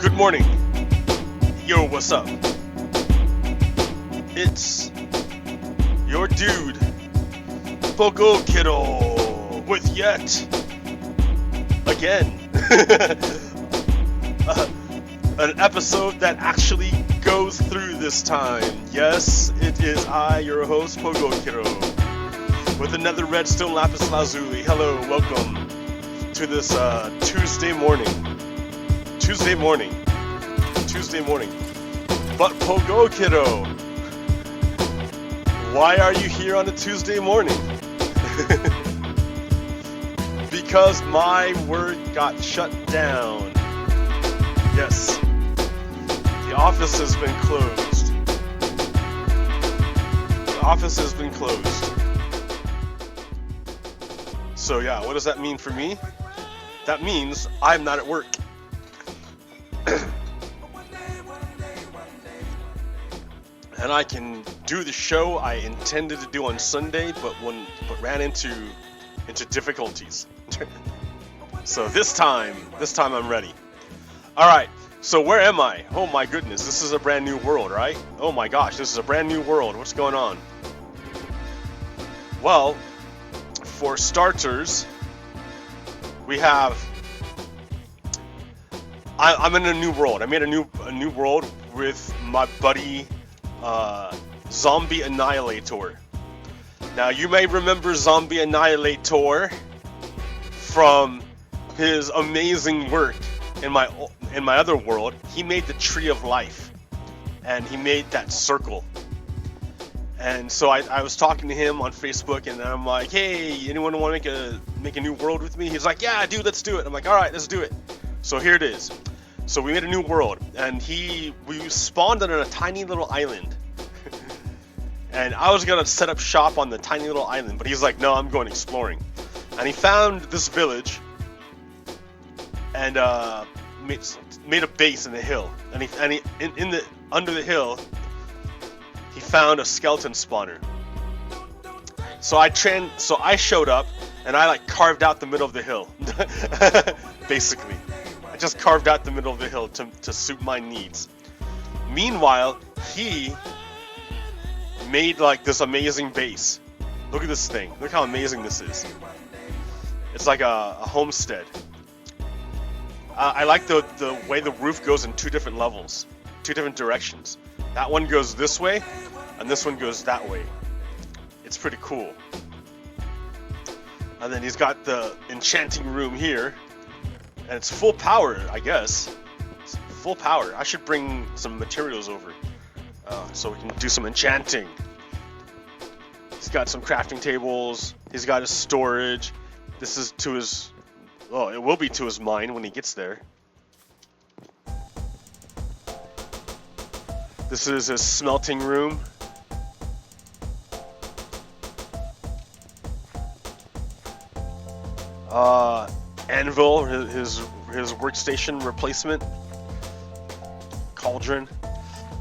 Good morning. Yo, what's up? It's your dude, Pogo Kiddo, with yet again an episode that actually goes through this time. Yes, it is I, your host, Pogo Kiddo, with another Redstone Lapis Lazuli. Hello, welcome to this Tuesday morning. But Pogo Kiddo, why are you here on a Tuesday morning? Because my work got shut down. Yes, the office has been closed. So yeah, what does that mean for me? That means I'm not at work. And I can do the show I intended to do on Sunday, but ran into difficulties. So this time I'm ready. All right. So where am I? Oh my goodness, this is a brand new world, right? Oh my gosh, this is a brand new world. What's going on? Well, for starters, we have. I'm in a new world. I made a new world with my buddy. Zombie Annihilator. Now you may remember Zombie Annihilator from his amazing work in my other world. He made the Tree of Life, and he made that circle. And so I was talking to him on Facebook, and I'm like, hey, anyone want to make a new world with me? He's like, yeah, dude, let's do it. I'm like, all right, let's do it. So here it is. So we made a new world, and we spawned on a tiny little island. And I was gonna set up shop on the tiny little island, but he's like, no, I'm going exploring. And he found this village, and made a base in the hill. And he under the hill, he found a skeleton spawner. So I showed up, and I like carved out the middle of the hill, basically. Just carved out the middle of the hill to suit my needs. Meanwhile, he made like this amazing base. Look at this thing. Look how amazing this is. It's like a homestead. I like the way the roof goes in two different levels, two different directions. That one goes this way, and this one goes that way. It's pretty cool. And then he's got the enchanting room here. And it's full power, I guess. It's full power. I should bring some materials over so we can do some enchanting. He's got some crafting tables. He's got his storage. This is to his... Oh, it will be to his mine when he gets there. This is his smelting room. Anvil, his workstation replacement, cauldron,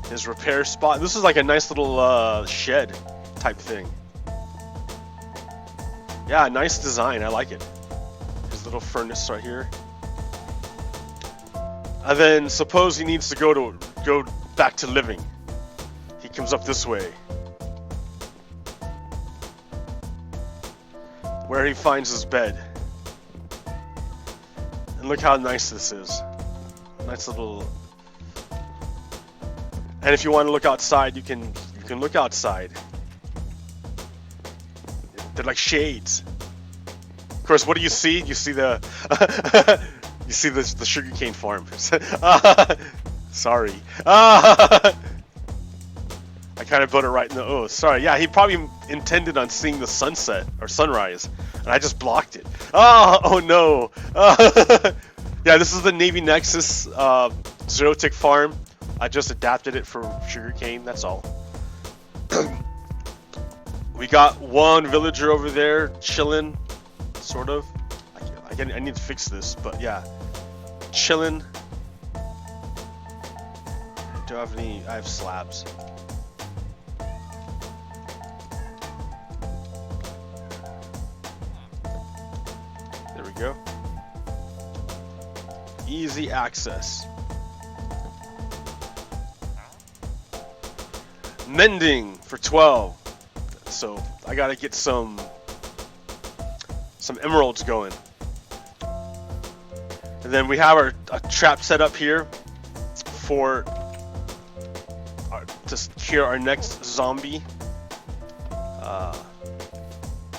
his repair spot. This is like a nice little shed type thing. Yeah, nice design. I like it. His little furnace right here. And then suppose he needs to go back to living. He comes up this way, where he finds his bed. And look how nice this is. Nice little... And if you want to look outside, you can look outside. They're like shades. Of course, what do you see? You see the... you see the sugarcane farm. Sorry. I kind of put it right in the... Oh, sorry. Yeah, he probably intended on seeing the sunset or sunrise. And I just blocked it. Oh no. Yeah, this is the Navy Nexus Zero-Tick farm. I just adapted it for sugarcane, that's all. We got one villager over there chilling, sort of. I need to fix this, but yeah. Chilling. Do I have any? I have slabs. There we go. Easy access. Mending for 12. So I gotta get some emeralds going. And then we have a trap set up here for to cure our next zombie.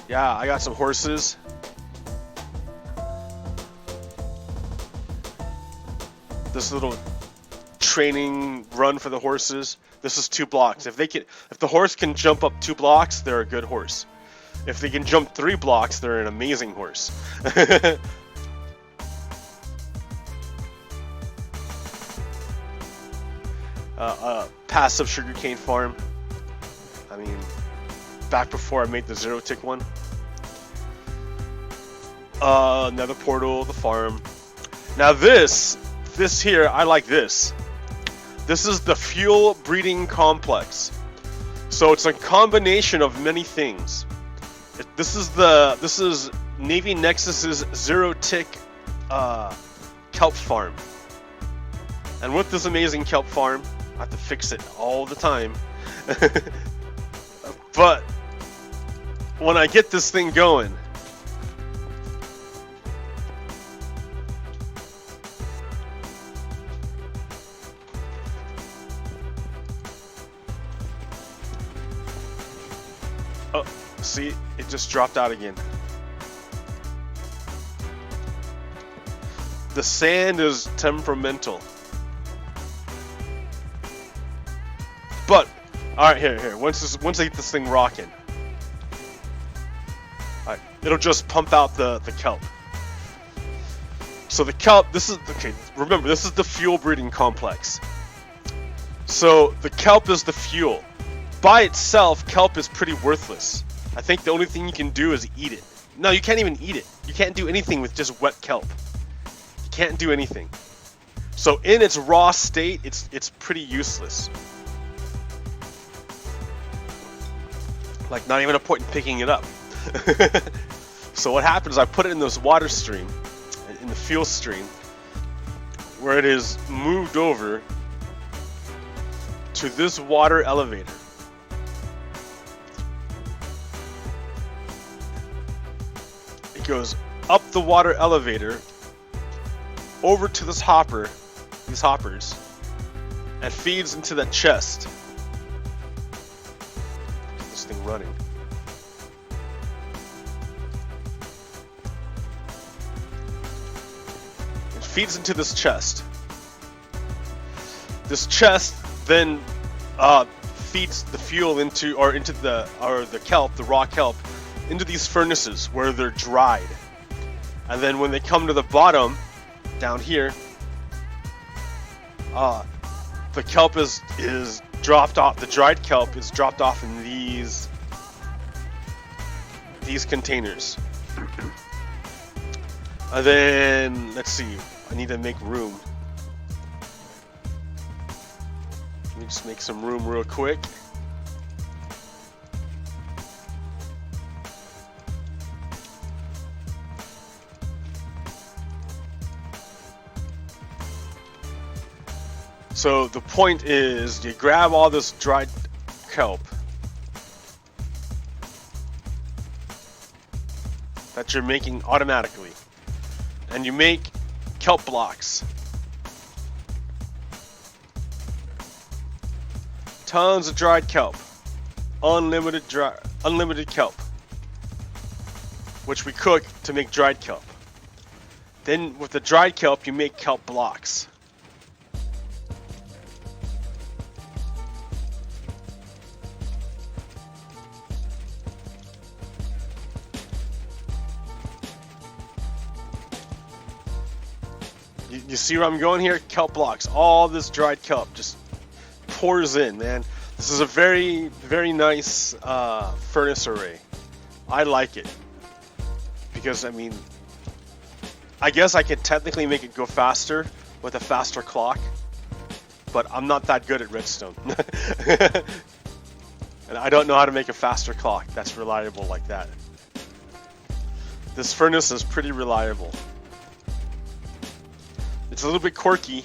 Yeah, I got some horses. This little training run for the horses. This is 2 blocks. If the horse can jump up 2 blocks, they're a good horse. If they can jump 3 blocks, they're an amazing horse. Passive sugarcane farm. I mean, back before I made the 0-tick one. Another portal, the farm. Now this here, I like this. This is the fuel breeding complex. So it's a combination of many things. This is Navy Nexus's 0-tick kelp farm. And with this amazing kelp farm, I have to fix it all the time. But when I get this thing going, oh, see, it just dropped out again. The sand is temperamental. But, alright, here. Once I get this thing rocking, alright, it'll just pump out the kelp. So the kelp, remember, this is the fuel breeding complex. So the kelp is the fuel. By itself, kelp is pretty worthless. I think the only thing you can do is eat it. No, you can't even eat it. You can't do anything with just wet kelp. You can't do anything. So in its raw state, it's pretty useless. Like, not even a point in picking it up. So what happens, I put it in this water stream, in the fuel stream, where it is moved over to this water elevator. It goes up the water elevator, over to this hopper, these hoppers, and feeds into that chest. Thing running. It feeds into this chest. This chest then feeds the fuel into the kelp, the raw kelp, into these furnaces where they're dried. And then when they come to the bottom, down here, the kelp is dropped off. The dried kelp is dropped off in these containers. And then let's see. I need to make room. Let me just make some room real quick. So the point is, you grab all this dried kelp that you're making automatically, and you make kelp blocks. Tons of dried kelp, unlimited kelp, which we cook to make dried kelp. Then with the dried kelp, you make kelp blocks. You see where I'm going here? Kelp blocks. All this dried kelp just pours in, man. This is a very, very nice furnace array. I like it. Because, I mean, I guess I could technically make it go faster with a faster clock. But I'm not that good at redstone. And I don't know how to make a faster clock that's reliable like that. This furnace is pretty reliable. It's a little bit quirky.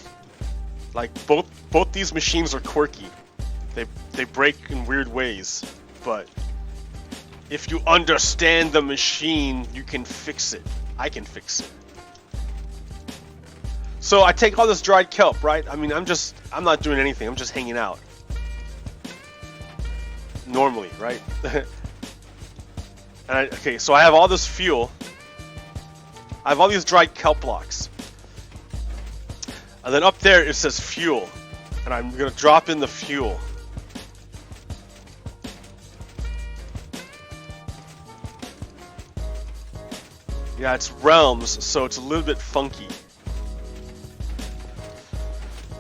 Like both these machines are quirky. They break in weird ways, but if you understand the machine, you can fix it. I can fix it. So I take all this dried kelp, right? I mean, I'm not doing anything. I'm just hanging out. Normally, right? Okay, so I have all this fuel. I have all these dried kelp blocks. And then up there it says fuel. And I'm going to drop in the fuel. Yeah, it's realms, so it's a little bit funky.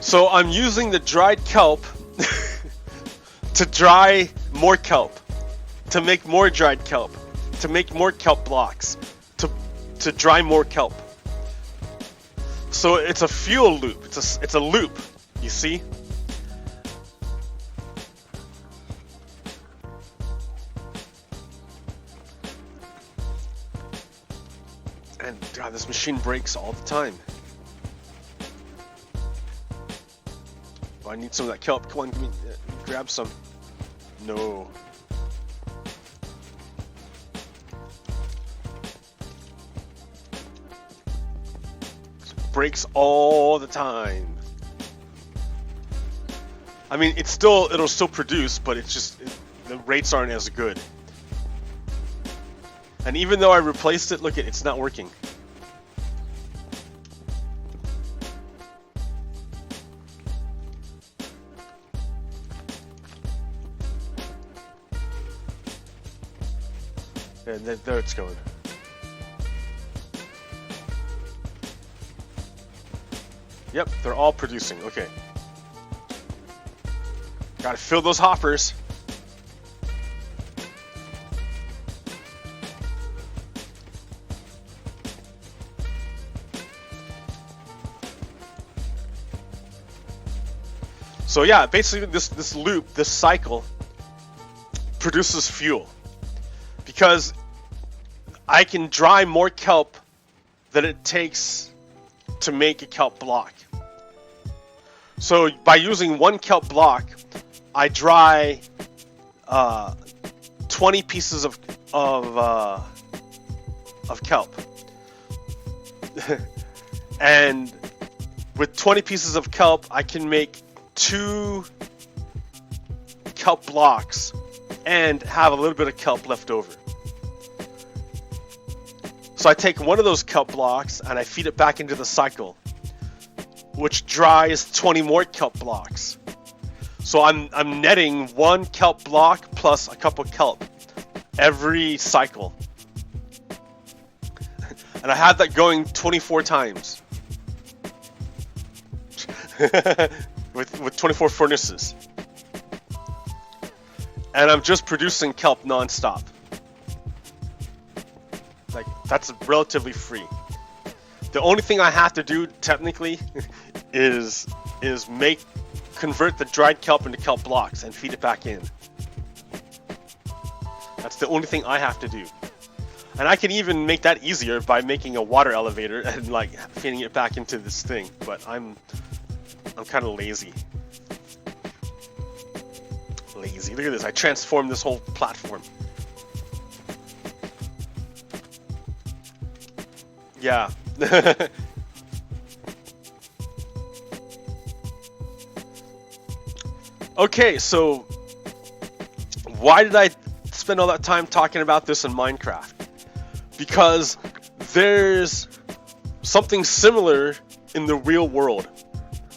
So I'm using the dried kelp to dry more kelp, to make more dried kelp, to make more kelp blocks, to dry more kelp. So it's a fuel loop. It's a loop. You see? And God, this machine breaks all the time. Oh, I need some of that kelp. Come on, give me, grab some. No. It breaks all the time. I mean, it'll still produce, but it's just the rates aren't as good. And even though I replaced it, look, it's not working. And there it's going. Yep, they're all producing. Okay. Gotta fill those hoppers. So yeah, basically this loop, this cycle produces fuel. Because I can dry more kelp than it takes to make a kelp block. So by using one kelp block, I dry 20 pieces of kelp. And with 20 pieces of kelp, I can make 2 kelp blocks and have a little bit of kelp left over. So I take one of those kelp blocks and I feed it back into the cycle, which dries 20 more kelp blocks. So I'm netting 1 kelp block plus a couple kelp every cycle. And I had that going 24 times. with 24 furnaces. And I'm just producing kelp non-stop. Like, that's relatively free. The only thing I have to do technically is convert the dried kelp into kelp blocks and feed it back in. That's the only thing I have to do. And I can even make that easier by making a water elevator and like feeding it back into this thing, but I'm kind of lazy. Look at this, I transformed this whole platform. Yeah. Okay, so why did I spend all that time talking about this in Minecraft? Because there's something similar in the real world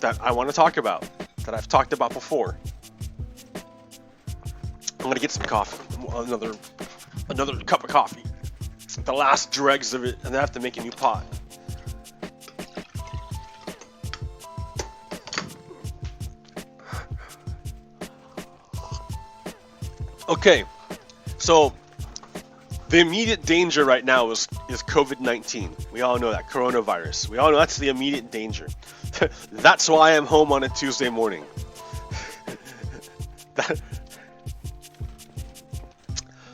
that I want to talk about, that I've talked about before. I'm gonna get some coffee, another cup of coffee, the last dregs of it, and then I have to make a new pot. Okay, so the immediate danger right now is COVID-19. We all know that, coronavirus. We all know that's the immediate danger. That's why I'm home on a Tuesday morning.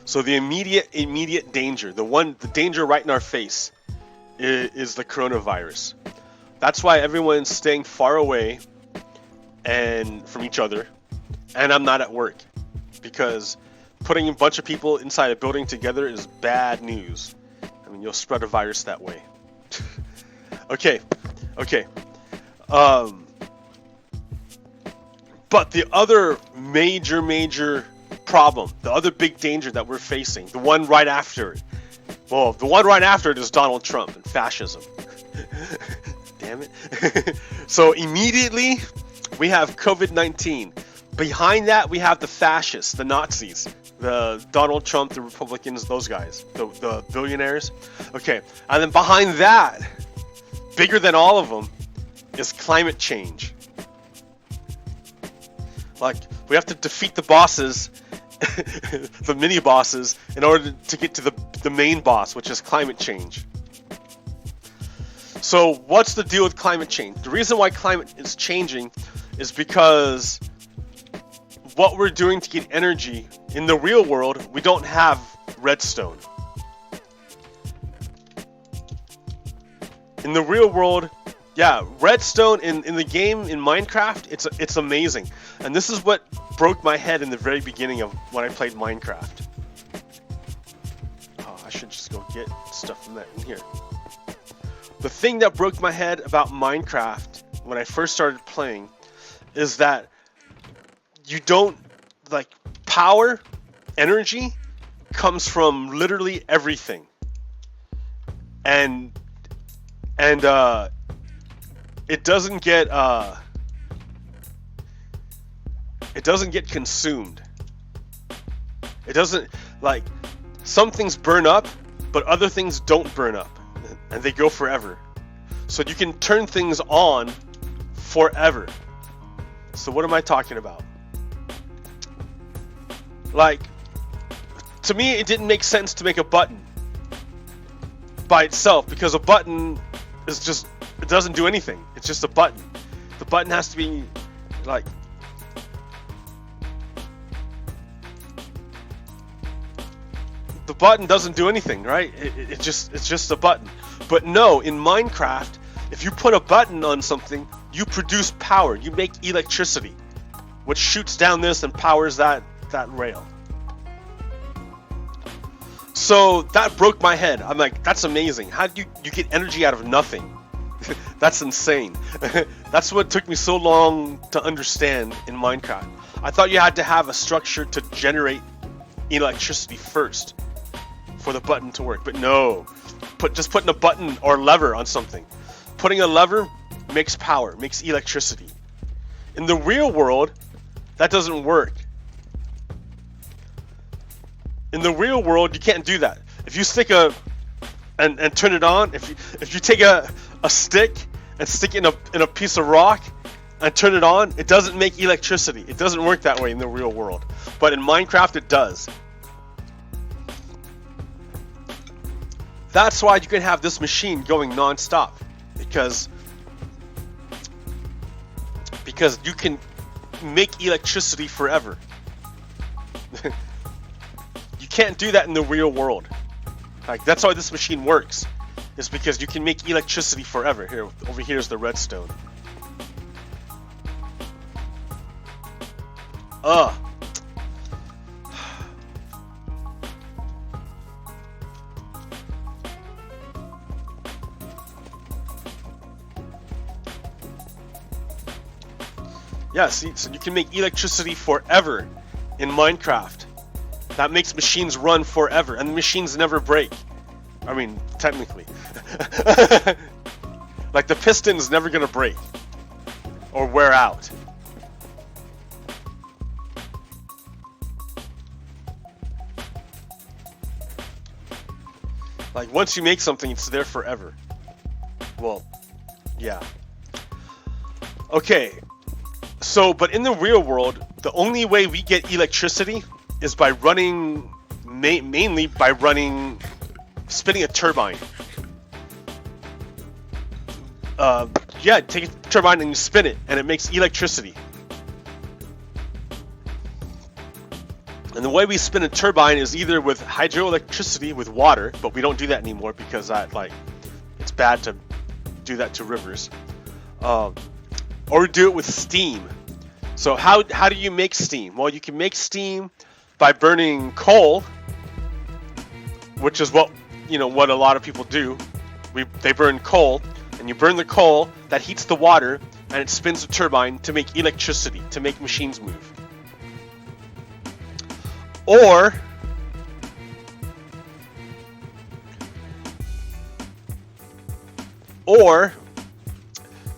So the immediate danger, the danger right in our face, is the coronavirus. That's why everyone's staying far away and from each other, and I'm not at work, because putting a bunch of people inside a building together is bad news. I mean, you'll spread a virus that way. Okay. But the other major problem, the other big danger that we're facing, the one right after it, well, the one right after it is Donald Trump and fascism. Damn it. So immediately we have COVID-19. Behind that we have the fascists, the Nazis, the Donald Trump, the Republicans, those guys, the billionaires. Okay, and then behind that, bigger than all of them, is climate change. Like, we have to defeat the bosses, the mini bosses, in order to get to the main boss, which is climate change. So what's the deal with climate change? The reason why climate is changing is because what we're doing to get energy in the real world, we don't have redstone. In the real world, yeah, redstone in the game, in Minecraft, it's amazing. And this is what broke my head in the very beginning of when I played Minecraft. Oh, I should just go get stuff from that in here. The thing that broke my head about Minecraft when I first started playing is that you don't, like, power, energy comes from literally everything. And it doesn't get consumed. It doesn't, like, some things burn up, but other things don't burn up, and they go forever. So you can turn things on forever. So what am I talking about? Like, to me, it didn't make sense to make a button by itself, because a button is just, it doesn't do anything. It's just a button. The button has to be, like, the button doesn't do anything, right? It's just a button. But no, in Minecraft, if you put a button on something, you produce power. You make electricity, which shoots down this and powers that rail. So that broke my head. I'm like, that's amazing. How do you get energy out of nothing? That's insane. That's what took me so long to understand in Minecraft. I thought you had to have a structure to generate electricity first for the button to work, but no. Just putting a button or lever on something. Putting a lever makes power, makes electricity. In the real world, that doesn't work. In the real world, you can't do that. If you stick and turn it on, if you take a stick and stick it in a piece of rock and turn it on, it doesn't make electricity. It doesn't work that way in the real world. But in Minecraft, it does. That's why you can have this machine going non-stop, because you can make electricity forever. You can't do that in the real world. Like, that's why this machine works. Is because you can make electricity forever. Here, over here is the redstone. Yeah, see, so you can make electricity forever in Minecraft. That makes machines run forever, and the machines never break. I mean, technically. Like, the piston's never gonna break or wear out. Like, once you make something, it's there forever. Well, yeah. Okay. So, but in the real world, the only way we get electricity is by running, mainly by running, spinning a turbine. Yeah, take a turbine and you spin it, and it makes electricity. And the way we spin a turbine is either with hydroelectricity with water, but we don't do that anymore because that, like, it's bad to do that to rivers. Or do it with steam. So how do you make steam? Well, you can make steam by burning coal, which is what what a lot of people do. They burn coal, and you burn the coal that heats the water, and it spins a turbine to make electricity, to make machines move. Or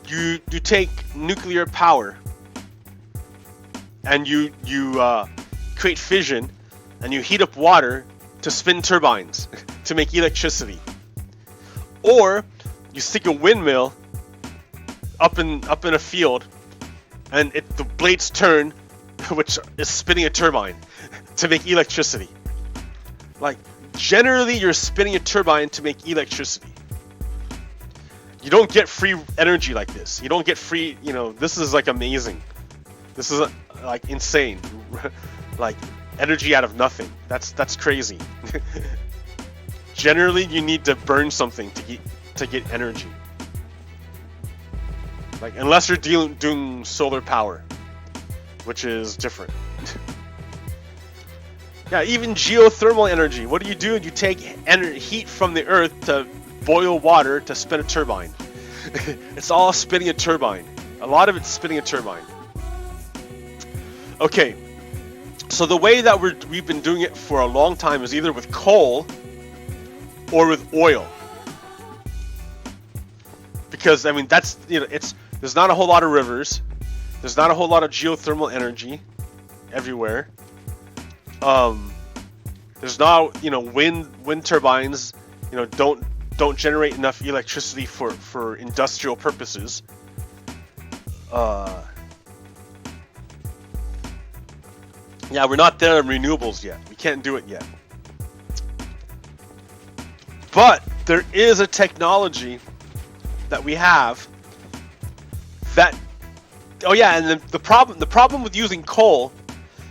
you take nuclear power and you create fission, and you heat up water to spin turbines to make electricity. Or you stick a windmill up in a field, and the blades turn, which is spinning a turbine to make electricity. Like, generally, you're spinning a turbine to make electricity. You don't get free energy like this. You don't get free, this is like amazing. This is like insane. Like energy out of nothing. That's crazy. Generally, you need to burn something to get energy. Like, unless you're doing solar power, which is different. Yeah, even geothermal energy. What do? You take heat from the earth to boil water to spin a turbine. It's all spinning a turbine. A lot of it's spinning a turbine. Okay, so the way that we've been doing it for a long time is either with coal or with oil. Because, I mean, that's, there's not a whole lot of rivers. There's not a whole lot of geothermal energy everywhere. There's not, wind turbines, don't generate enough electricity for industrial purposes. Yeah, we're not there in renewables yet. We can't do it yet. But there is a technology that we have that, and the problem with using coal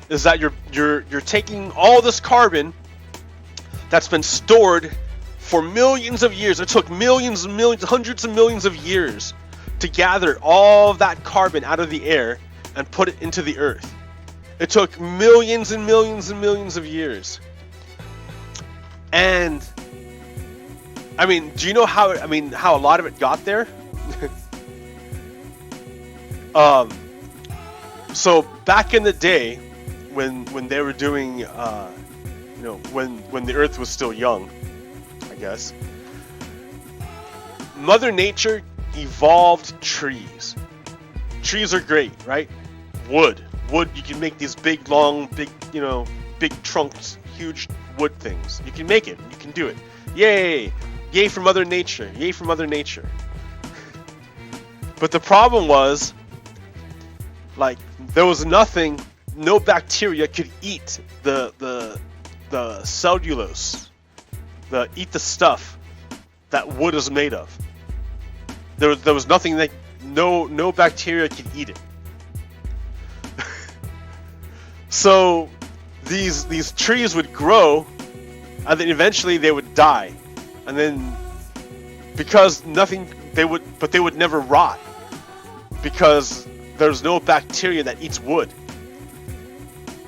is that you're taking all this carbon that's been stored for millions of years. It took millions and millions, hundreds of millions of years to gather all of that carbon out of the air and put it into the earth. It took millions and millions and millions of years. And I mean, do you know how a lot of it got there? So back in the day, when they were doing, when the Earth was still young, I guess, Mother Nature evolved trees. Trees are great, right? Wood, you can make these big trunks, huge wood things. You can make it. You can do it. Yay! Yay for Mother Nature. Yay for Mother Nature. But the problem was, like, there was no bacteria could eat the cellulose, eat the stuff that wood is made of. There was nothing that, no bacteria could eat it. So these trees would grow, and then eventually they would die, and then because they would never rot because there's no bacteria that eats wood.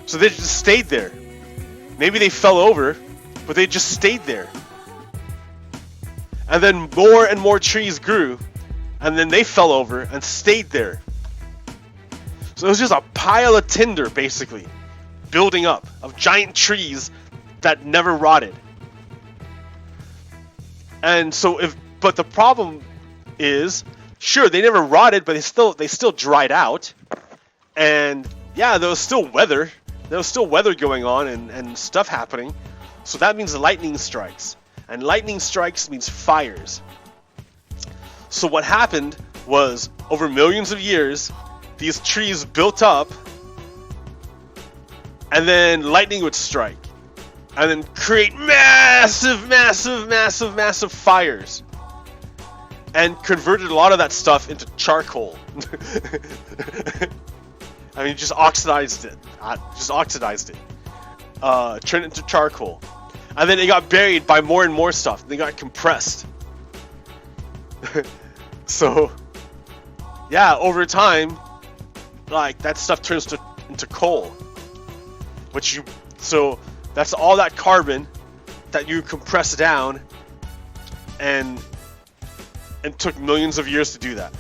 So they just stayed there. Maybe they fell over, but they just stayed there. And then more and more trees grew, and then they fell over and stayed there. So it was just a pile of tinder, basically, building up of giant trees that never rotted. And so but the problem is, sure, they never rotted, but they still dried out. And yeah, there was still weather. There was still weather going on and stuff happening. So that means lightning strikes. And lightning strikes means fires. So what happened was, over millions of years, these trees built up, and then lightning would strike, and then create massive fires, and converted a lot of that stuff into charcoal. I mean, just oxidized it. Turned it into charcoal. And then it got buried by more and more stuff. They got compressed. So, yeah, over time, like that stuff turns into coal, so that's all that carbon that you compress down, and took millions of years to do that.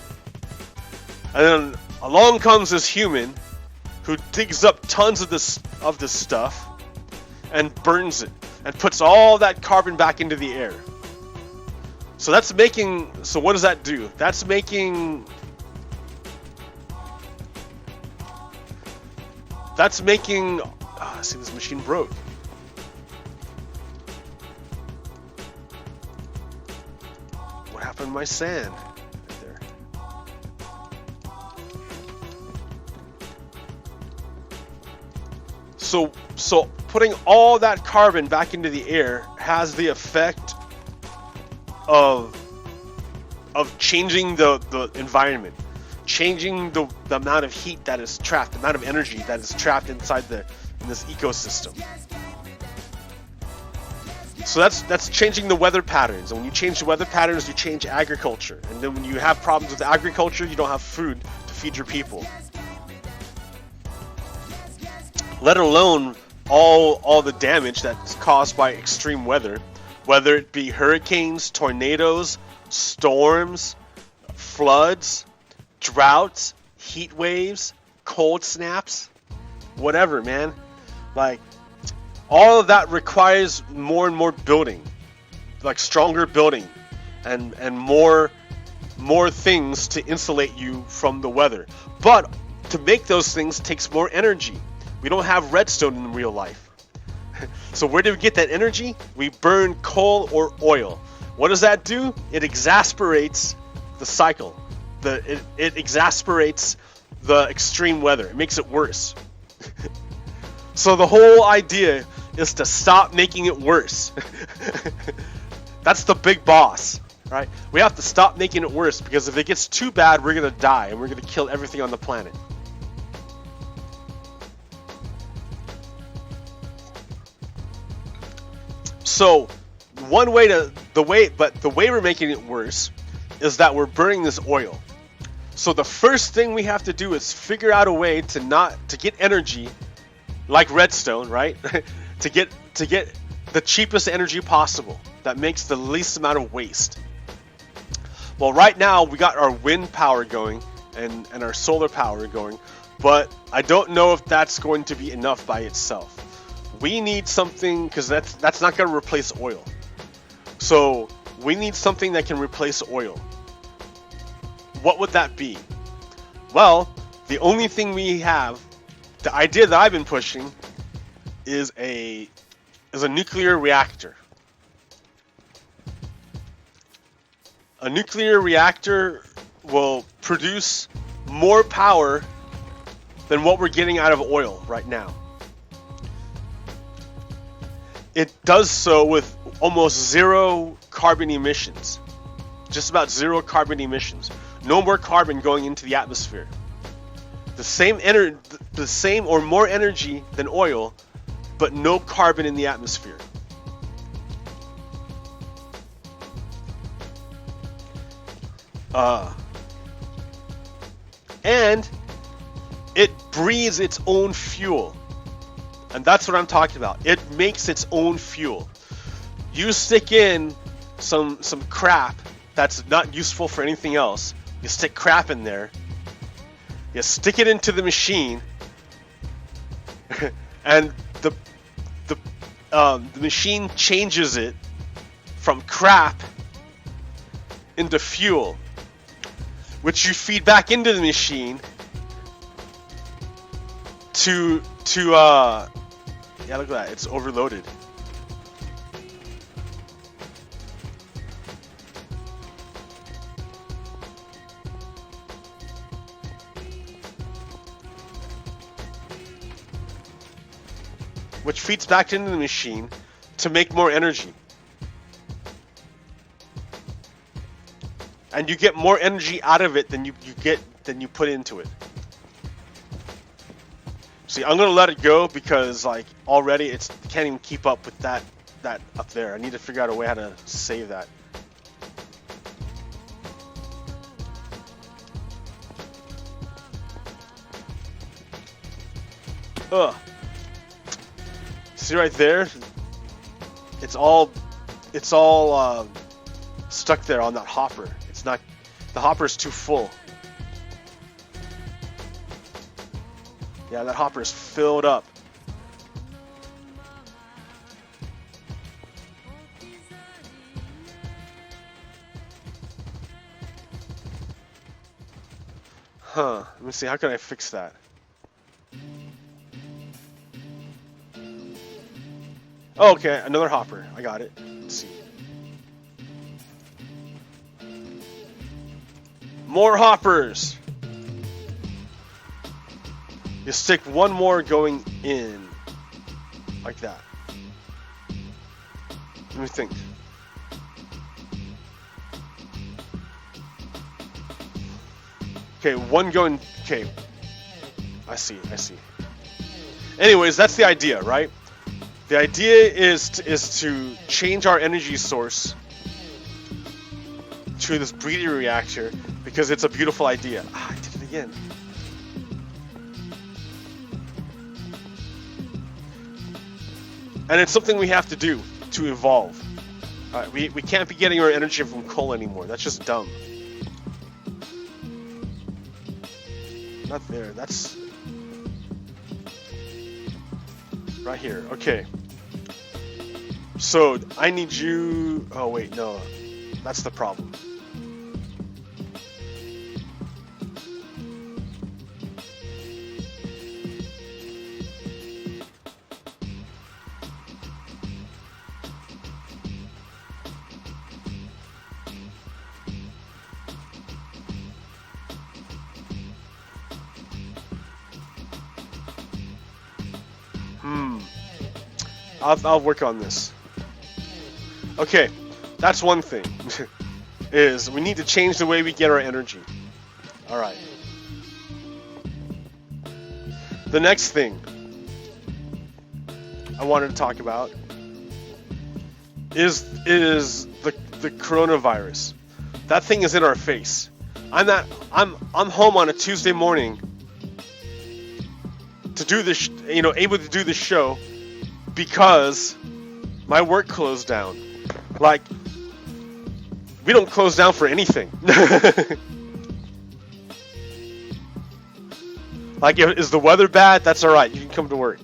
And then along comes this human who digs up tons of this stuff and burns it and puts all that carbon back into the air. So that's making, so what does that do? That's making see, this machine broke. What happened to my sand? Right there. So putting all that carbon back into the air has the effect of changing the environment, changing the amount of heat that is trapped, the amount of energy that is trapped inside in this ecosystem. So that's changing the weather patterns, and when you change the weather patterns, you change agriculture, and then when you have problems with agriculture, you don't have food to feed your people. Let alone all the damage that's caused by extreme weather, whether it be hurricanes, tornadoes, storms, floods, droughts, heat waves, cold snaps, whatever, man. Like, all of that requires more and more building, like stronger building, and more things to insulate you from the weather. But to make those things takes more energy. We don't have redstone in real life. So where do we get that energy? We burn coal or oil. What does that do? It exasperates the cycle. It exasperates the extreme weather. It makes it worse. So the whole idea is to stop making it worse. That's the big boss, right? We have to stop making it worse, because if it gets too bad, we're gonna die and we're gonna kill everything on the planet. So the way we're making it worse is that we're burning this oil. So the first thing we have to do is figure out a way to get energy, like redstone, right? to get the cheapest energy possible that makes the least amount of waste. Well, right now we got our wind power going and our solar power going, but I don't know if that's going to be enough by itself. We need something, because that's not going to replace oil. So we need something that can replace oil. What would that be? Well, the only thing we have, the idea that I've been pushing, is a nuclear reactor. A nuclear reactor will produce more power than what we're getting out of oil right now. It does so with almost zero carbon emissions. Just about zero carbon emissions. No more carbon going into the atmosphere. The same or more energy than oil, but no carbon in the atmosphere. And it breathes its own fuel. And that's what I'm talking about. It makes its own fuel. You stick in some crap that's not useful for anything else. You stick crap in there. You stick it into the machine, and the machine changes it from crap into fuel, which you feed back into the machine to yeah, look at that, it's overloaded. Which feeds back into the machine to make more energy. And you get more energy out of it than you put into it. See, I'm gonna let it go because like already it can't even keep up with that up there. I need to figure out a way how to save that. Ugh. See right there? It's all stuck there on that hopper. It's not, the hopper is too full. Yeah, that hopper is filled up. Huh, let me see, how can I fix that? Oh, okay, another hopper. I got it. Let's see. More hoppers! You stick one more going in. Like that. Let me think. Okay, one going... Okay. I see. Anyways, that's the idea, right? The idea is to change our energy source to this breeding reactor because it's a beautiful idea. Ah, I did it again. And it's something we have to do to evolve. We can't be getting our energy from coal anymore. That's just dumb. Not there. That's right here. Okay. So I need you. Oh wait, no. That's the problem. I'll work on this. Okay, that's one thing. Is we need to change the way we get our energy. Alright. The next thing I wanted to talk about is the coronavirus. That thing is in our face. I'm home on a Tuesday morning to do this, able to do this show because my work closed down. Like, we don't close down for anything. Like, is the weather bad? That's alright, you can come to work.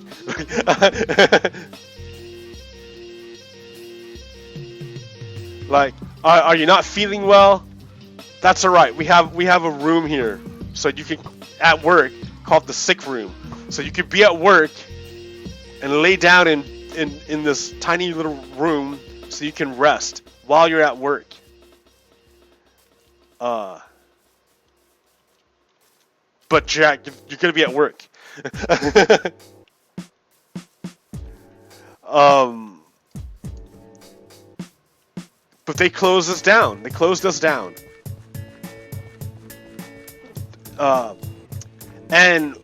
Like, are you not feeling well? That's alright, we have a room here. So you can, at work, called the sick room. So you could be at work and lay down in this tiny little room so you can rest while you're at work. But Jack, you're gonna be at work. But they closed us down. They closed us down. And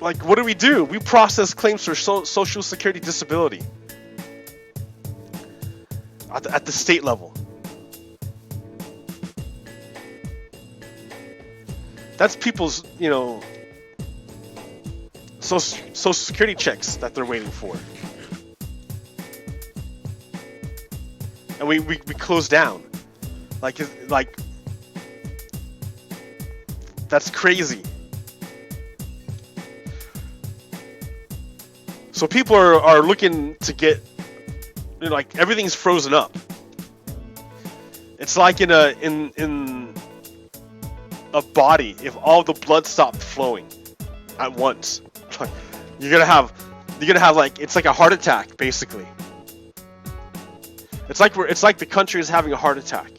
like, what do? We process claims for Social Security disability at the state level. That's people's, Social Security checks that they're waiting for. And we closed down. Like, that's crazy. So people are looking to get, like, everything's frozen up. It's like in a body, if all the blood stopped flowing at once, you're gonna have like, it's like a heart attack, basically. It's like the country is having a heart attack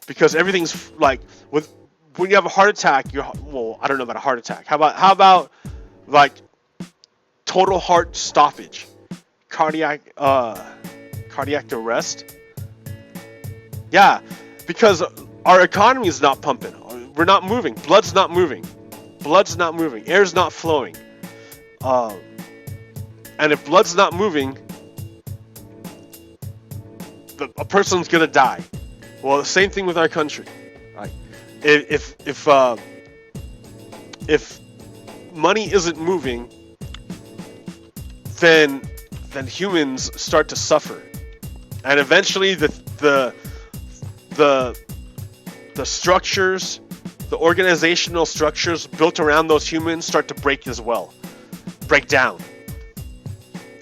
because everything's like, when you have a heart attack, I don't know about a heart attack. How about like total heart stoppage, cardiac arrest? Yeah, because our economy is not pumping. We're not moving. Blood's not moving. Air's not flowing. And if blood's not moving, a person's gonna die. Well, the same thing with our country. Right? If money isn't moving, then humans start to suffer, and eventually the structures, the organizational structures built around those humans start to break as well, break down,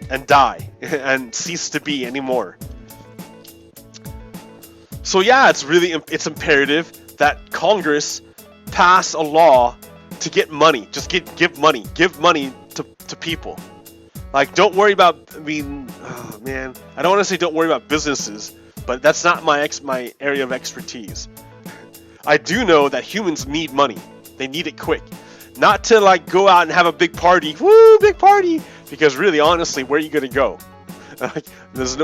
and die, and cease to be anymore. So yeah, it's imperative that Congress pass a law to get money. Just give money to people. Like, don't worry about, I mean, oh man, I don't want to say don't worry about businesses, but that's not my area of expertise. I do know that humans need money. They need it quick. Not to like go out and have a big party, woo, big party, because really, honestly, where are you gonna go?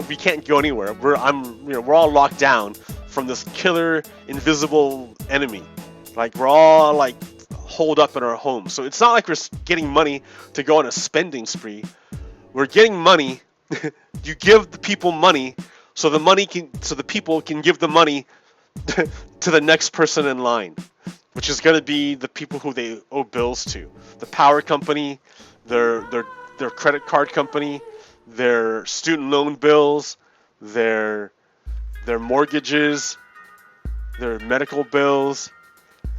We can't go anywhere. We're all locked down from this killer, invisible enemy. Like, we're all like holed up in our homes. So it's not like we're getting money to go on a spending spree. We're getting money. You give the people money, so the people can give the money to the next person in line, which is going to be the people who they owe bills to. The power company, their credit card company, their student loan bills, their mortgages, their medical bills,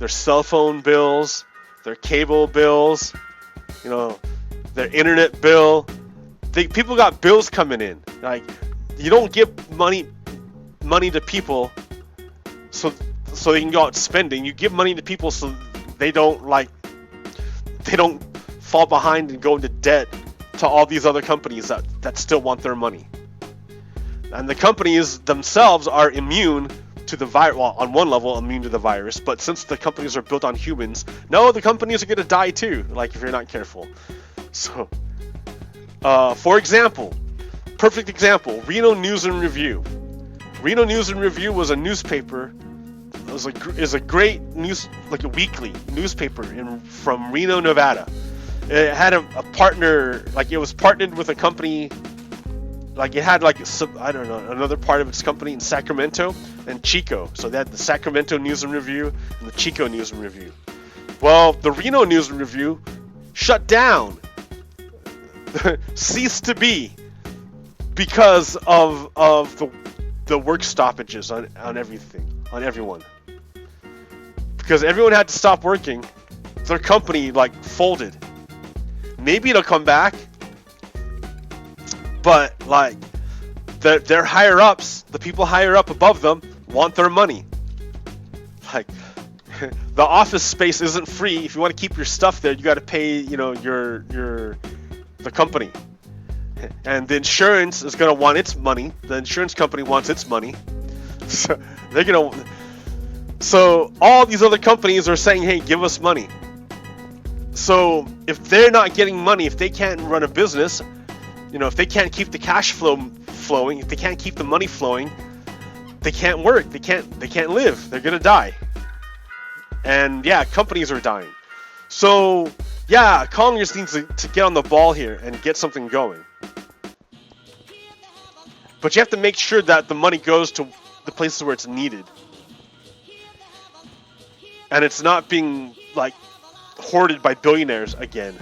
their cell phone bills, their cable bills, their internet bill. People got bills coming in. Like, you don't give money to people so they can go out spending. You give money to people so they don't fall behind and go into debt to all these other companies that still want their money. And the companies themselves are immune to the virus. Well, on one level, immune to the virus, but since the companies are built on humans, no, the companies are going to die too, like, if you're not careful. So, for example, perfect example, Reno News and Review. Reno News and Review was a newspaper. Is a great news, like a weekly newspaper from Reno, Nevada. It had a partner, like it was partnered with a company, like it had like another part of its company in Sacramento and Chico. So they had the Sacramento News and Review and the Chico News and Review. Well, the Reno News and Review shut down, ceased to be, because of the work stoppages on everyone. Because everyone had to stop working, their company like folded. Maybe it'll come back, but like their higher ups, the people higher up above them, want their money. Like, the office space isn't free. If you want to keep your stuff there, you got to pay, the company. And the insurance is going to want its money. The insurance company wants its money. So they're going to. So all these other companies are saying, hey, give us money. So if they're not getting money, if they can't run a business, if they can't keep the cash flow flowing, if they can't keep the money flowing, they can't work. They can't live. They're going to die. And yeah, companies are dying. So yeah, Congress needs to get on the ball here and get something going. But you have to make sure that the money goes to the places where it's needed. And it's not being, like, hoarded by billionaires again.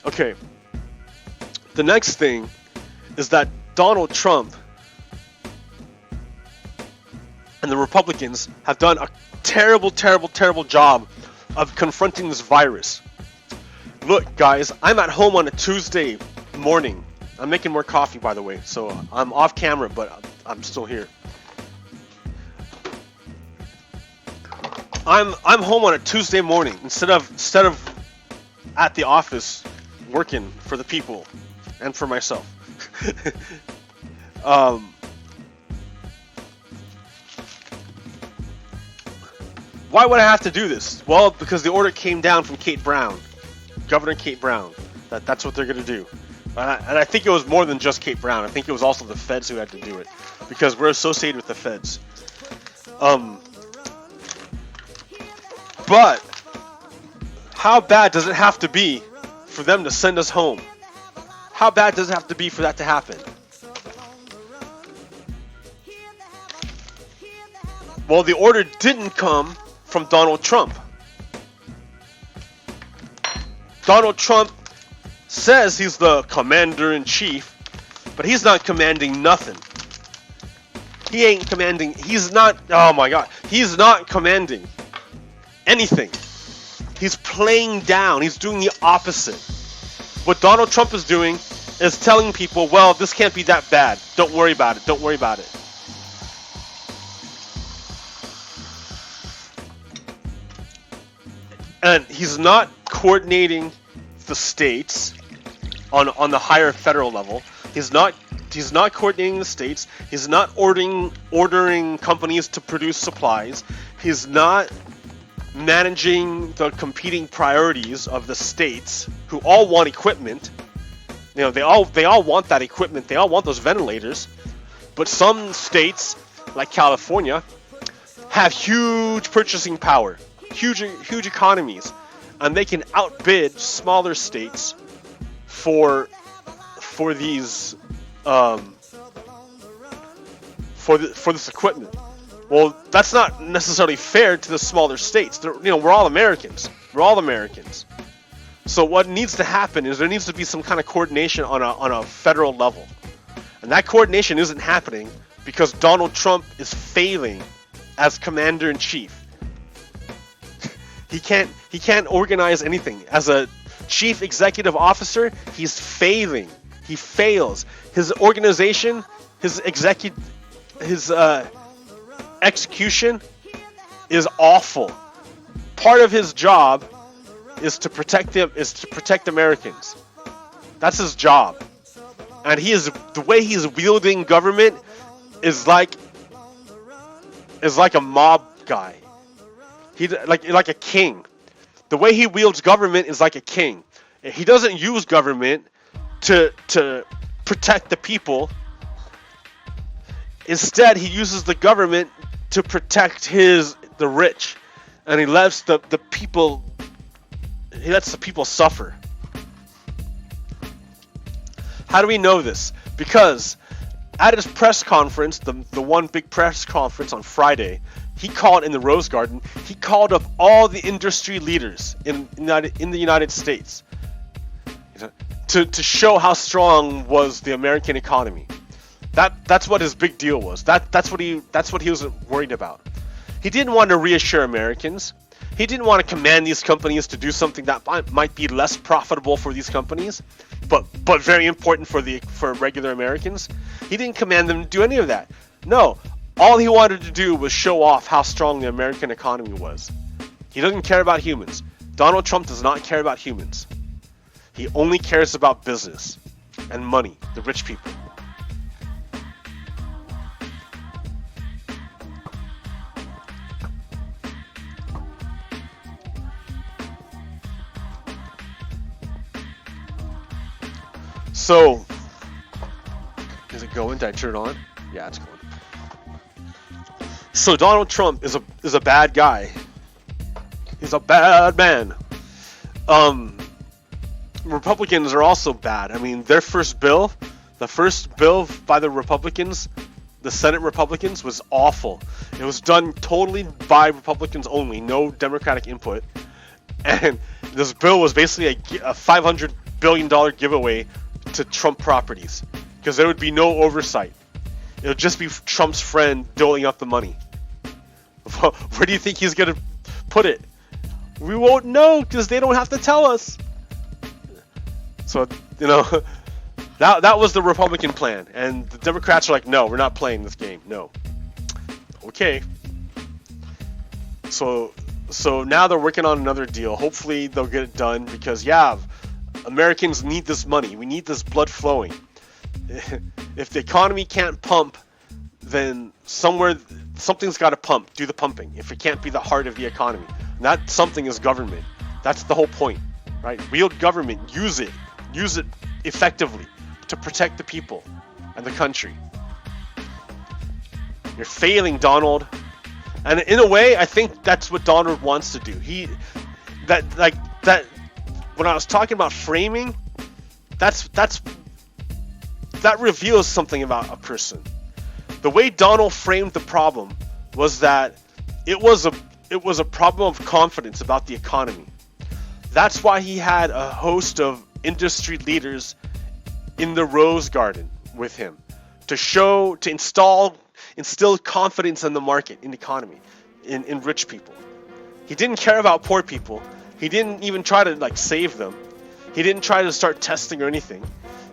Okay. The next thing is that Donald Trump and the Republicans have done a terrible, terrible, terrible job of confronting this virus. Look, guys, I'm at home on a Tuesday morning. I'm making more coffee, by the way, so I'm off camera, but I'm still here. I'm home on a Tuesday morning instead of at the office working for the people and for myself. Why would I have to do this? Well, because the order came down from Kate Brown, Governor Kate Brown. That's what they're going to do. And I think it was more than just Kate Brown. I think it was also the feds who had to do it, because we're associated with the feds. But how bad does it have to be for them to send us home? How bad does it have to be for that to happen? Well, the order didn't come from Donald Trump. Donald Trump says he's the commander-in-chief, but he's not commanding nothing. He ain't commanding, he's not, oh my god, he's not commanding anything. He's playing down, he's doing the opposite. What Donald Trump is doing is telling people, well, this can't be that bad. Don't worry about it, don't worry about it. And he's not coordinating the states on the higher federal level. He's not coordinating the states. He's not ordering companies to produce supplies. He's not managing the competing priorities of the states who all want equipment. You know, they all want that equipment. They all want those ventilators. But some states, like California, have huge purchasing power. Huge economies, and they can outbid smaller states for these for this equipment. Well, that's not necessarily fair to the smaller states. We're all Americans. We're all Americans. So what needs to happen is there needs to be some kind of coordination on a federal level, and that coordination isn't happening because Donald Trump is failing as commander-in-chief. He can't organize anything. As a chief executive officer, he's failing. He fails. His organization, his execution is awful. Part of his job is to protect Americans. That's his job. And the way he's wielding government is like a mob guy. He like a king. The way he wields government is like a king. He doesn't use government to protect the people. Instead, he uses the government to protect the rich, and he lets the people suffer. How do we know this? Because at his press conference, the one big press conference on Friday, he called in the Rose Garden. He called up all the industry leaders in the United States to show how strong was the American economy. That's what his big deal was. That's what he was worried about. He didn't want to reassure Americans. He didn't want to command these companies to do something that might be less profitable for these companies, but very important for regular Americans. He didn't command them to do any of that. No. All he wanted to do was show off how strong the American economy was. He doesn't care about humans. Donald Trump does not care about humans. He only cares about business and money, the rich people. So, is it going? Did I turn it on? Yeah, it's going. So Donald Trump is a bad guy. He's a bad man. Republicans are also bad. I mean, the first bill by the Republicans, the Senate Republicans, was awful. It was done totally by Republicans only, no Democratic input. And this bill was basically a $500 billion giveaway to Trump properties, because there would be no oversight. It would just be Trump's friend doling up the money. Where do you think he's going to put it? We won't know because they don't have to tell us. So, that was the Republican plan. And the Democrats are like, no, we're not playing this game. No. Okay. So now they're working on another deal. Hopefully they'll get it done because, yeah, Americans need this money. We need this blood flowing. If the economy can't pump, then something's got to pump. Do the pumping. If it can't be the heart of the economy, and that something is government. That's the whole point, right? Wield government. Use it effectively to protect the people and the country. You're failing, Donald. And in a way, I think that's what Donald wants to do. That when I was talking about framing, that reveals something about a person. The way Donald framed the problem was that it was it was a problem of confidence about the economy. That's why he had a host of industry leaders in the Rose Garden with him to instill confidence in the market, in the economy, in rich people. He didn't care about poor people. He didn't even try to like save them. He didn't try to start testing or anything.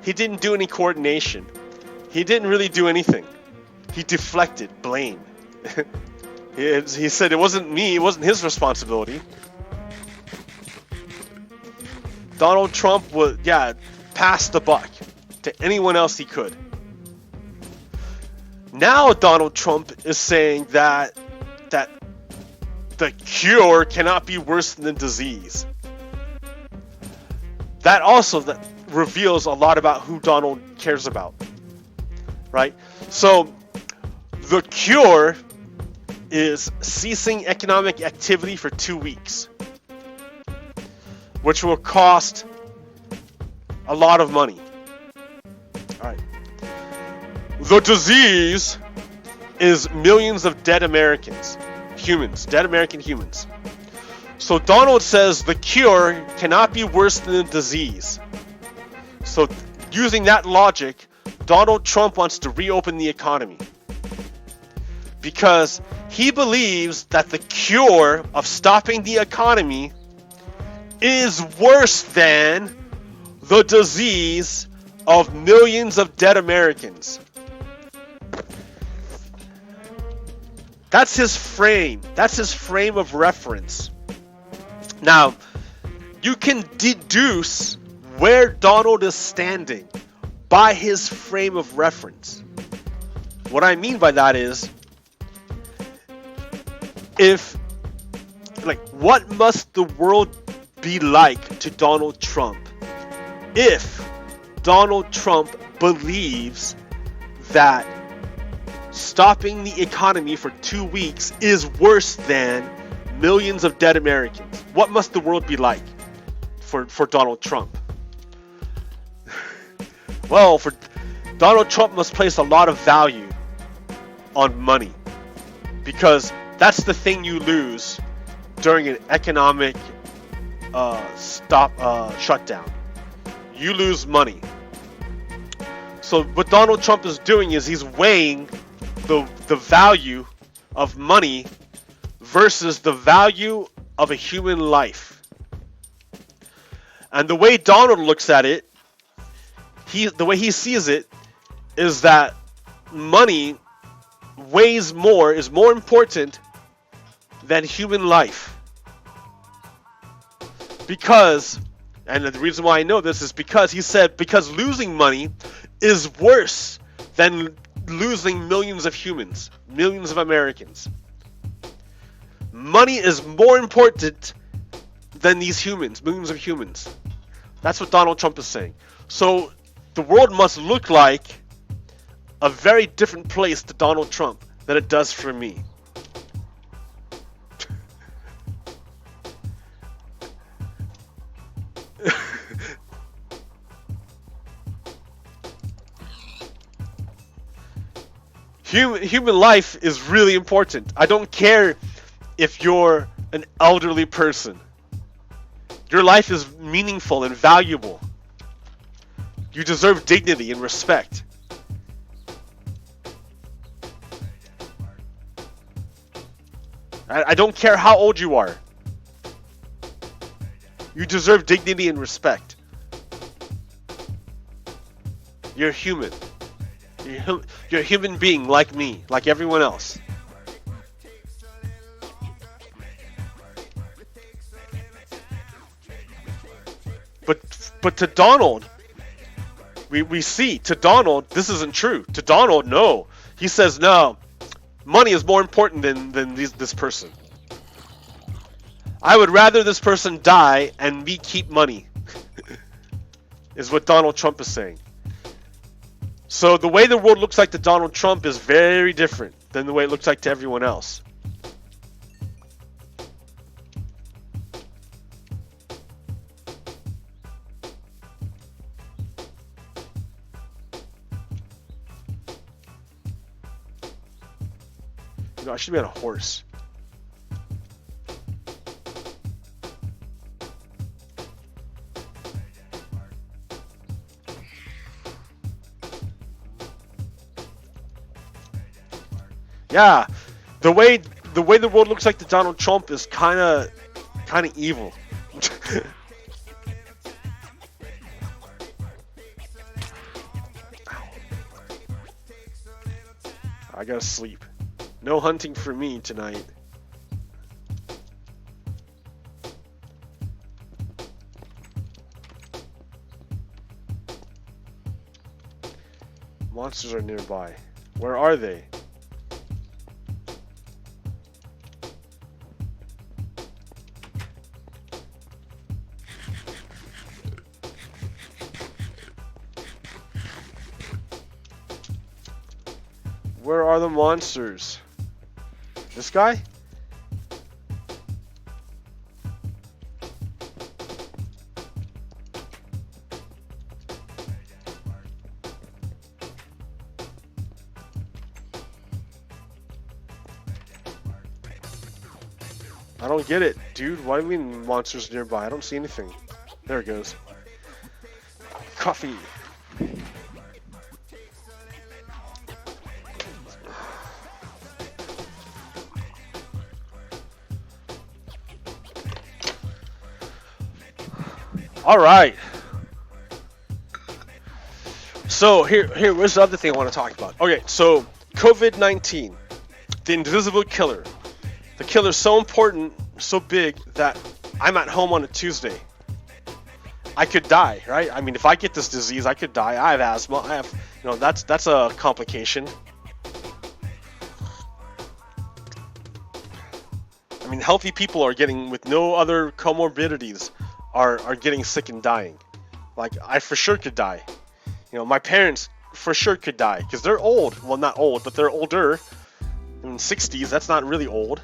He didn't do any coordination. He didn't really do anything. He deflected blame. He said it wasn't me, it wasn't his responsibility. Donald Trump passed the buck to anyone else he could. Now Donald Trump is saying that the cure cannot be worse than the disease. That reveals a lot about who Donald cares about, right? So the cure is ceasing economic activity for 2 weeks, which will cost a lot of money. All right. The disease is millions of dead Americans, dead American humans. So Donald says the cure cannot be worse than the disease. So using that logic, Donald Trump wants to reopen the economy because he believes that the cure of stopping the economy is worse than the disease of millions of dead Americans. That's his frame. That's his frame of reference. Now, you can deduce where Donald is standing by his frame of reference. What I mean by that is, what must the world be like to Donald Trump if Donald Trump believes that stopping the economy for 2 weeks is worse than millions of dead Americans? What must the world be like for Donald Trump? Well, for Donald Trump must place a lot of value on money, because that's the thing you lose during an economic shutdown. You lose money. So what Donald Trump is doing is he's weighing the value of money versus the value of a human life. And the way Donald looks at it, the way he sees it, is that money is more important than human life. And the reason why I know this is because he said, because losing money is worse than losing millions of humans, millions of Americans. Money is more important than these humans, millions of humans. That's what Donald Trump is saying. So the world must look like a very different place to Donald Trump than it does for me. Human life is really important. I don't care if you're an elderly person. Your life is meaningful and valuable. You deserve dignity and respect. I don't care how old you are. You deserve dignity and respect. You're human. You're a human being like me, like everyone else. But to Donald, we see, to Donald, this isn't true. To Donald, no. He says, no, money is more important than this person. I would rather this person die and me keep money, is what Donald Trump is saying. So the way the world looks like to Donald Trump is very different than the way it looks like to everyone else. You know, I should be on a horse. Yeah, the way the world looks like to Donald Trump is kind of evil. I gotta sleep. No hunting for me tonight. Monsters are nearby. Where are they? Where are the monsters? This guy? I don't get it, dude. Why do you mean monsters nearby? I don't see anything. There it goes. Coffee. All right. So here's the other thing I want to talk about. Okay, so COVID-19, the invisible killer. The killer's so important, so big that I'm at home on a Tuesday. I could die, right? I mean, if I get this disease, I could die. I have asthma. I have, that's a complication. I mean, healthy people are getting, with no other comorbidities, are getting sick and dying. Like, I for sure could die. My parents for sure could die because they're old. Well, not old, but they're older. In 60s, that's not really old.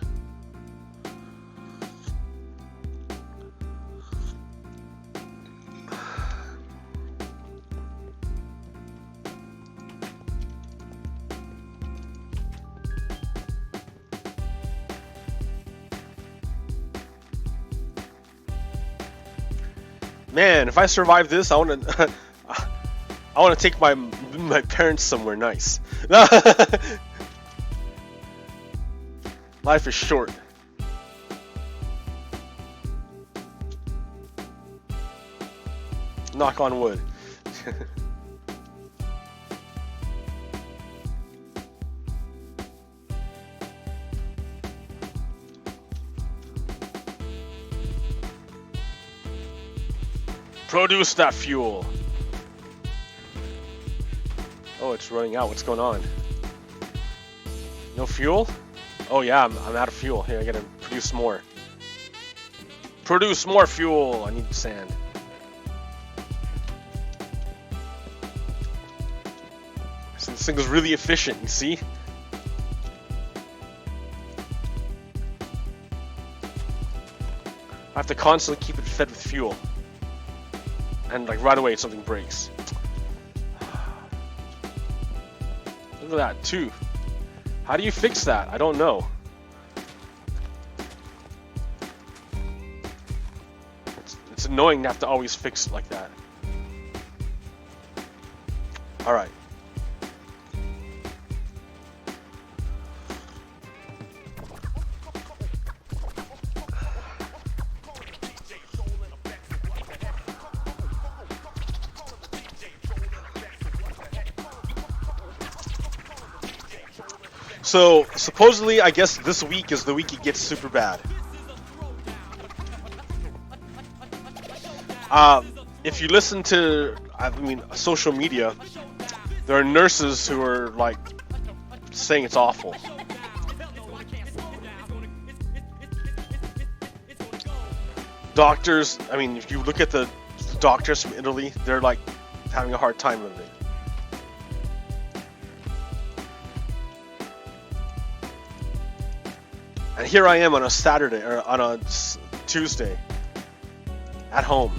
Man, if I survive this, I want to I want to take my parents somewhere nice. Life is short. Knock on wood. Produce that fuel. Oh, it's running out. What's going on? No fuel? Oh yeah, I'm out of fuel. Here, I gotta produce more. Produce more fuel. I need sand. So this thing is really efficient, you see? I have to constantly keep it fed with fuel. And like right away something breaks. Look at that, too. How do you fix that? I don't know. It's annoying to have to always fix it like that. Alright. So, supposedly, I guess this week is the week it gets super bad. If you listen to, social media, there are nurses who are, like, saying it's awful. Doctors, if you look at the doctors from Italy, they're, like, having a hard time with it. And here I am on a Saturday, or on a Tuesday, at home.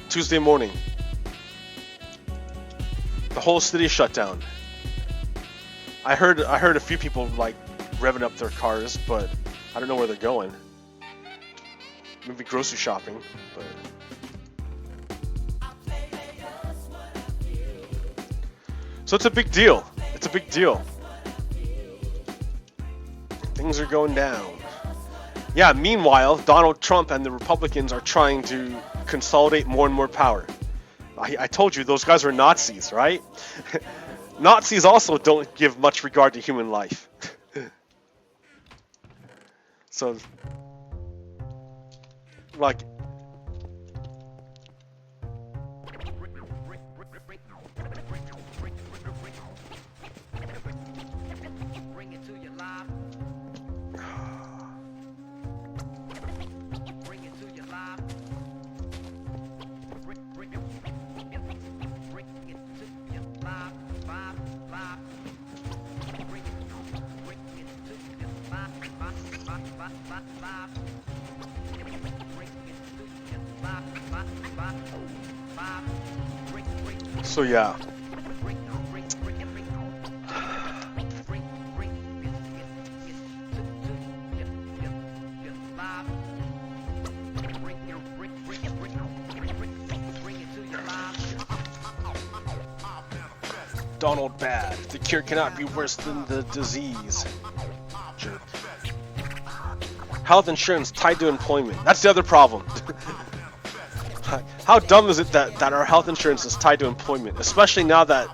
Tuesday morning. The whole city shut down. I heard a few people, like, revving up their cars, but I don't know where they're going. Maybe grocery shopping, but... So it's a big deal. It's a big deal. Things are going down. Yeah, meanwhile, Donald Trump and the Republicans are trying to consolidate more and more power. I told you, those guys are Nazis, right? Nazis also don't give much regard to human life. So, like... So yeah. Donald bad. The cure cannot be worse than the disease. Jerk. Health insurance tied to employment. That's the other problem. How dumb is it that our health insurance is tied to employment, especially now that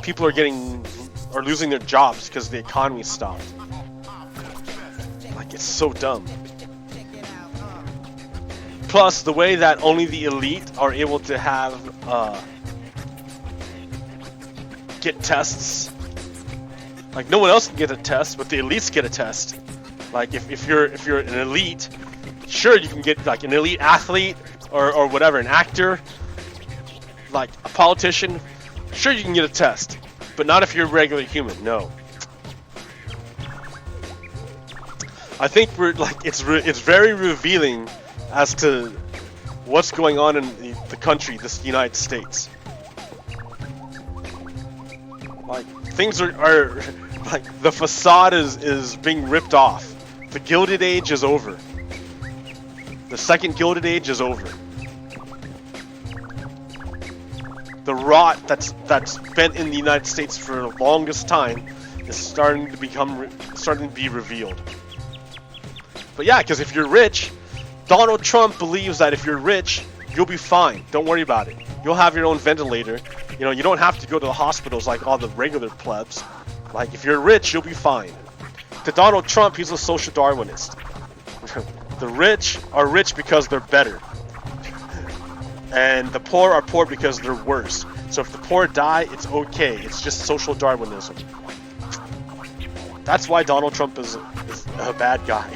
people are losing their jobs because the economy stopped. Like, it's so dumb. Plus, the way that only the elite are able to have get tests. Like, no one else can get a test, but the elites get a test. Like, if you're an elite, sure, you can get like an elite athlete or whatever, an actor, like a politician. Sure, you can get a test, but not if you're a regular human. No. I think we're like it's very revealing as to what's going on in the country, this United States. Like, things are like, the facade is being ripped off. The Gilded Age is over. The second Gilded Age is over. The rot that's been in the United States for the longest time is starting to be revealed. But yeah, because if you're rich, Donald Trump believes that if you're rich, you'll be fine. Don't worry about it. You'll have your own ventilator. You know, you don't have to go to the hospitals like all the regular plebs. Like, if you're rich, you'll be fine. To Donald Trump, he's a social Darwinist. The rich are rich because they're better. And the poor are poor because they're worse. So if the poor die, it's okay. It's just social Darwinism. That's why Donald Trump is a bad guy.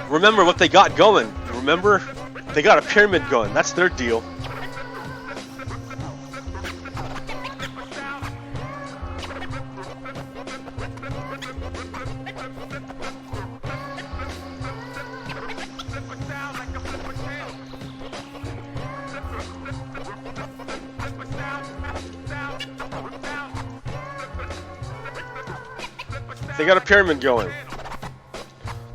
Remember what they got going. Remember? They got a pyramid going. That's their deal. They got a pyramid going.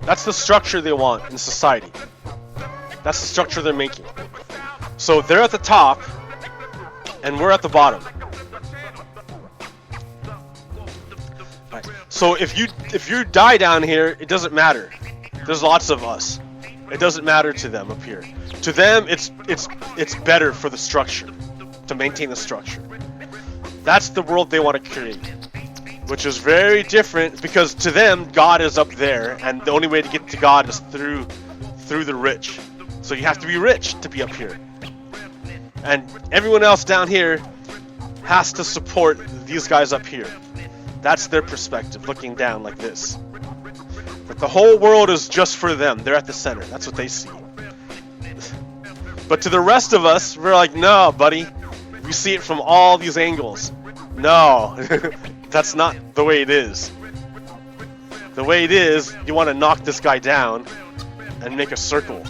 That's the structure they want in society. That's the structure they're making. So they're at the top, and we're at the bottom. Right. So if you die down here, it doesn't matter. There's lots of us. It doesn't matter to them up here. To them, it's better for the structure, to maintain the structure. That's the world they want to create. Which is very different, because to them, God is up there, and the only way to get to God is through the rich. So you have to be rich to be up here. And everyone else down here has to support these guys up here. That's their perspective, looking down like this. But the whole world is just for them. They're at the center. That's what they see. But to the rest of us, we're like, no, buddy. We see it from all these angles. No. That's not the way it is. The way it is, you want to knock this guy down and make a circle.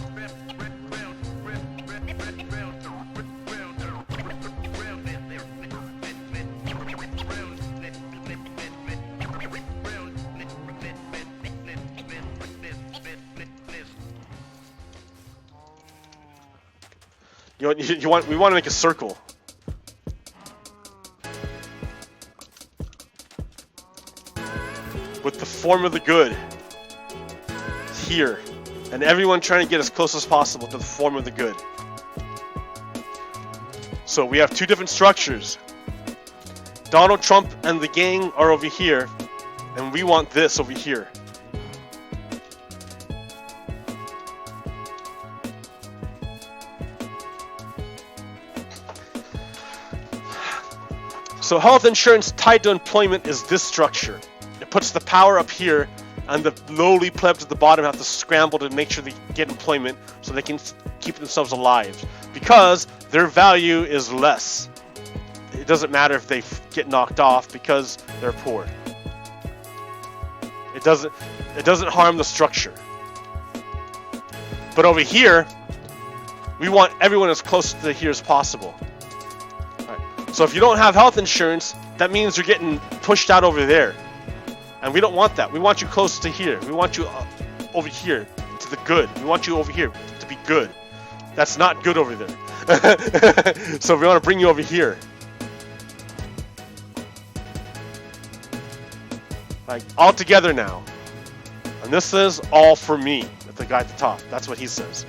We want to make a circle. with the form of the good here, and everyone trying to get as close as possible to the form of the good. So we have two different structures. Donald Trump and the gang are over here, and we want this over here. So health insurance tied to employment is this structure. It puts the power up here, and the lowly plebs at the bottom have to scramble to make sure they get employment so they can keep themselves alive, because their value is less. It doesn't matter if they get knocked off because they're poor. It doesn't harm the structure. But over here, we want everyone as close to here as possible. Right. So if you don't have health insurance, that means you're getting pushed out over there. And we don't want that. We want you close to here. We want you over here to the good. We want you over here to be good. That's not good over there. So we want to bring you over here. Like, all together now. And this is all for me, with the guy at the top. That's what he says.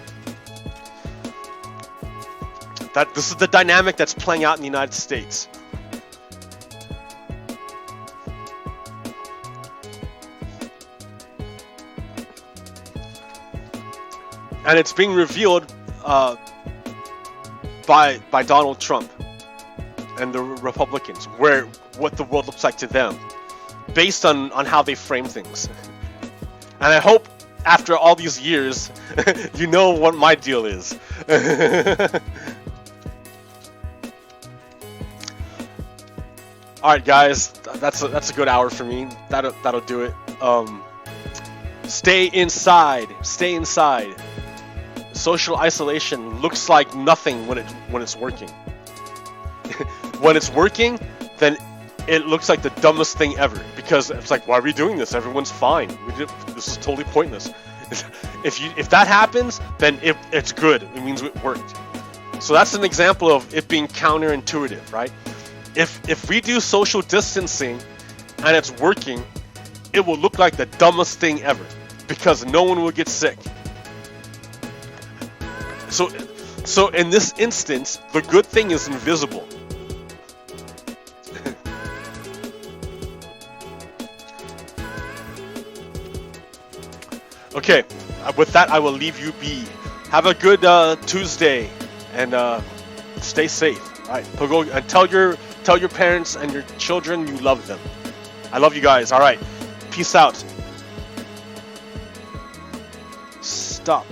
This is the dynamic that's playing out in the United States. And it's being revealed by Donald Trump and the Republicans, what the world looks like to them, based on how they frame things. And I hope after all these years, you know what my deal is. All right, guys, that's a good hour for me. That'll do it. Stay inside. Stay inside. Social isolation looks like nothing when it's working. When it's working, then it looks like the dumbest thing ever, because it's like, why are we doing this? Everyone's fine. This is totally pointless. If that happens, then it's good. It means it worked. So that's an example of it being counterintuitive, right? If we do social distancing and it's working, it will look like the dumbest thing ever, because no one will get sick. So in this instance, the good thing is invisible. Okay, with that, I will leave you be. Have a good Tuesday, and stay safe. All right, go and tell your parents and your children you love them. I love you guys. All right, peace out. Stop.